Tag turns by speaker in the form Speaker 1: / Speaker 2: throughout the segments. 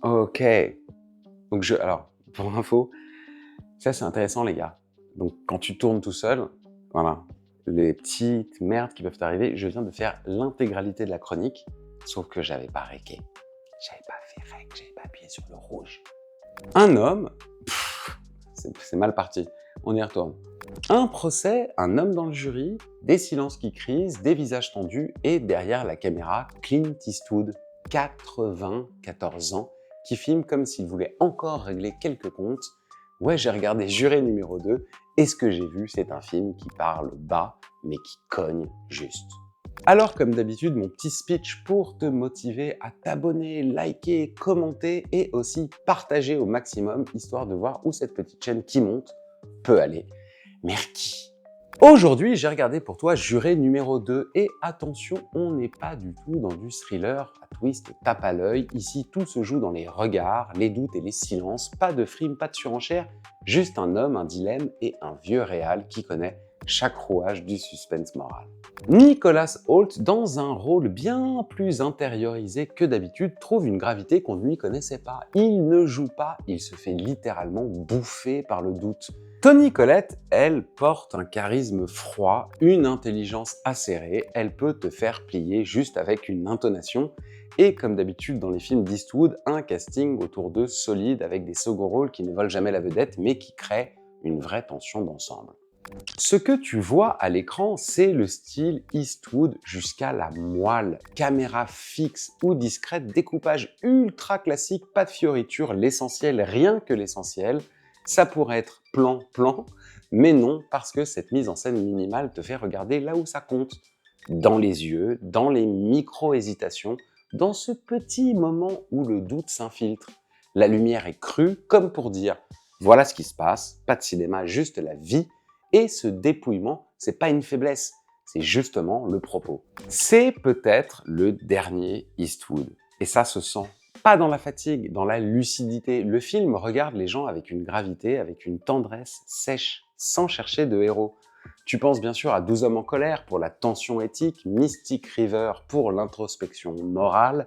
Speaker 1: Ok. Donc alors, pour info, ça c'est intéressant les gars. Donc quand tu tournes tout seul, voilà, les petites merdes qui peuvent t'arriver, je viens de faire l'intégralité de la chronique, sauf que j'avais pas réqué. J'avais pas fait rec, j'avais pas appuyé sur le rouge. Un homme, c'est mal parti, on y retourne. Un procès, un homme dans le jury, des silences qui crisent, des visages tendus et derrière la caméra, Clint Eastwood, 94 ans, qui filme comme s'il voulait encore régler quelques comptes. Ouais, j'ai regardé Juré numéro 2 et ce que j'ai vu, c'est un film qui parle bas mais qui cogne juste. Alors comme d'habitude, mon petit speech pour te motiver à t'abonner, liker, commenter et aussi partager au maximum, histoire de voir où cette petite chaîne qui monte peut aller. Merci. Aujourd'hui, j'ai regardé pour toi Juré numéro 2 et attention, on n'est pas du tout dans du thriller à twist tape à l'œil. Ici, tout se joue dans les regards, les doutes et les silences. Pas de frime, pas de surenchère, juste un homme, un dilemme et un vieux réal qui connaît chaque rouage du suspense moral. Nicholas Hoult, dans un rôle bien plus intériorisé que d'habitude, trouve une gravité qu'on ne lui connaissait pas. Il ne joue pas, il se fait littéralement bouffer par le doute. Toni Collette, elle, porte un charisme froid, une intelligence acérée, elle peut te faire plier juste avec une intonation, et comme d'habitude dans les films d'Eastwood, un casting autour d'eux solide avec des second rôles qui ne volent jamais la vedette, mais qui créent une vraie tension d'ensemble. Ce que tu vois à l'écran, c'est le style Eastwood jusqu'à la moelle. Caméra fixe ou discrète, découpage ultra classique, pas de fioritures, l'essentiel, rien que l'essentiel. Ça pourrait être plan-plan, mais non, parce que cette mise en scène minimale te fait regarder là où ça compte. Dans les yeux, dans les micro-hésitations, dans ce petit moment où le doute s'infiltre. La lumière est crue, comme pour dire « voilà ce qui se passe, pas de cinéma, juste la vie ». Et ce dépouillement, c'est pas une faiblesse, c'est justement le propos. C'est peut-être le dernier Eastwood. Et ça se sent. Pas dans la fatigue, dans la lucidité. Le film regarde les gens avec une gravité, avec une tendresse sèche, sans chercher de héros. Tu penses bien sûr à 12 hommes en colère pour la tension éthique, Mystic River pour l'introspection morale,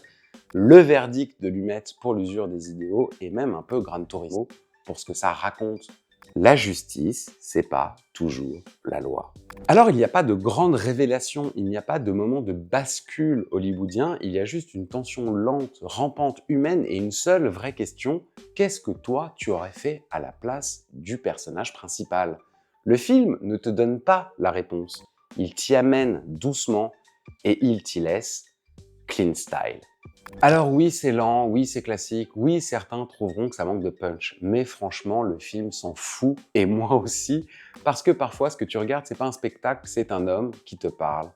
Speaker 1: Le verdict de Lumet pour l'usure des idéaux et même un peu Gran Turismo pour ce que ça raconte. La justice, c'est pas toujours la loi. Alors il n'y a pas de grande révélation, il n'y a pas de moment de bascule hollywoodien, il y a juste une tension lente, rampante, humaine et une seule vraie question, qu'est-ce que toi tu aurais fait à la place du personnage principal? Le film ne te donne pas la réponse, il t'y amène doucement et il t'y laisse clean style. Alors oui, c'est lent, oui, c'est classique, oui, certains trouveront que ça manque de punch, mais franchement, le film s'en fout, et moi aussi, parce que parfois, ce que tu regardes, c'est pas un spectacle, c'est un homme qui te parle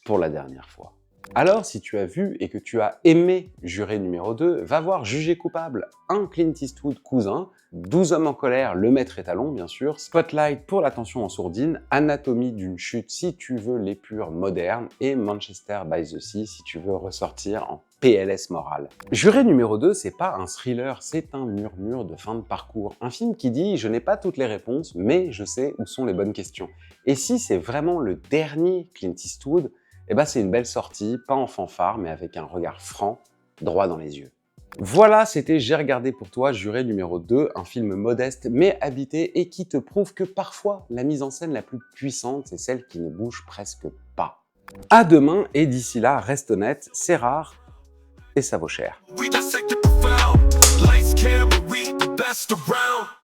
Speaker 1: pour la dernière fois. Alors, si tu as vu et que tu as aimé Juré numéro 2, va voir Jugé coupable, un Clint Eastwood cousin, 12 hommes en colère, le maître étalon bien sûr, Spotlight pour la tension en sourdine, Anatomie d'une chute si tu veux l'épure moderne, et Manchester by the Sea si tu veux ressortir en PLS moral. Juré numéro 2, c'est pas un thriller, c'est un murmure de fin de parcours. Un film qui dit « je n'ai pas toutes les réponses, mais je sais où sont les bonnes questions ». Et si c'est vraiment le dernier Clint Eastwood, eh ben c'est une belle sortie, pas en fanfare, mais avec un regard franc, droit dans les yeux. Voilà, c'était J'ai regardé pour toi, Juré numéro 2, un film modeste mais habité et qui te prouve que parfois, la mise en scène la plus puissante, c'est celle qui ne bouge presque pas. À demain, et d'ici là, reste honnête, c'est rare et ça vaut cher.